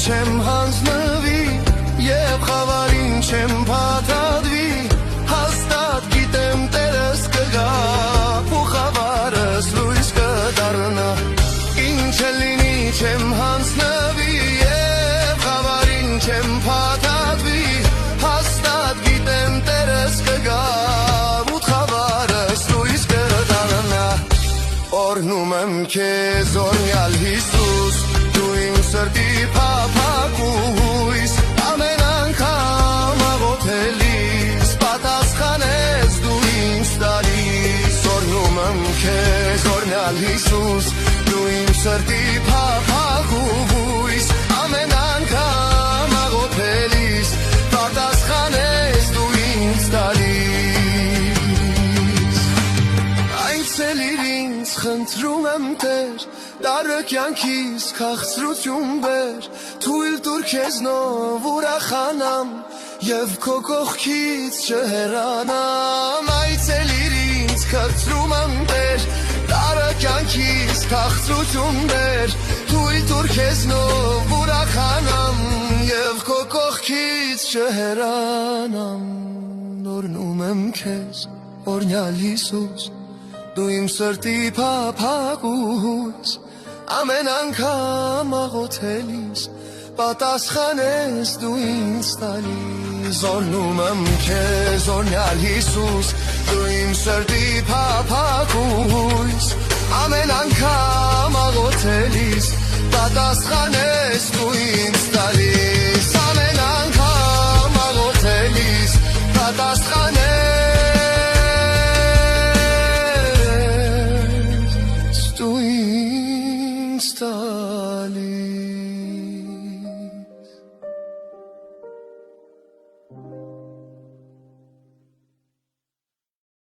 չեմ հանձնվի Եվ խավարին չեմ փաթաթվի Հաստատ գիտեմ տերս կգա Ու խավարս լույս կդառնա Ինչ էլ լինի չեմ հանձնվի Եվ խավարին չեմ փաթաթվի Հաստատ գիտեմ տերս կգա Ու խավարս լույս կդառնա Օրհնում եմ քեզ օրհնյալ Հիսուս Դու իմ սրտի փափագ ու հույս Ամեն անգամ աղոթելիս Պատասխանես դու ինձ տալիս Օրհնում եմ քեզ օրհնյալ Հիսուս Դու իմ սրտի փափագ ու հույս Ամեն անգամ աղոթելիս Պատասխանես դու ինձ տալիս Այցելիր ինձ խնդրում եմ Տեր Դարը կյանքիս քաղցրություն բեր Թույլ տուր քեզնով ուրախանամ Եվ քո կողքից չհեռանամ Այցելիր ինձ խնդրում եմ Տեր Դարը կյանքիս քաղցրություն բեր Թույլ տուր քեզնով ուրախանամ Եվ քո կողքից չհեռանամ Օրհնում եմ քեզ օրհնյալ Հիսուս Դու իմ սրտի փափագ ու հույս Ամեն անգամ աղոթելիս Պատասխանես դու ինձ տալիս Օրհնում եմ քեզ օրհնյալ Հիսուս Դու իմ սրտի փափագ ու հույս Ամեն անգամ աղոթելիս Պատասխանես դու ինձ տալիս Ամեն անգամ աղոթելիս Պատասխանես դու ինձ տալիս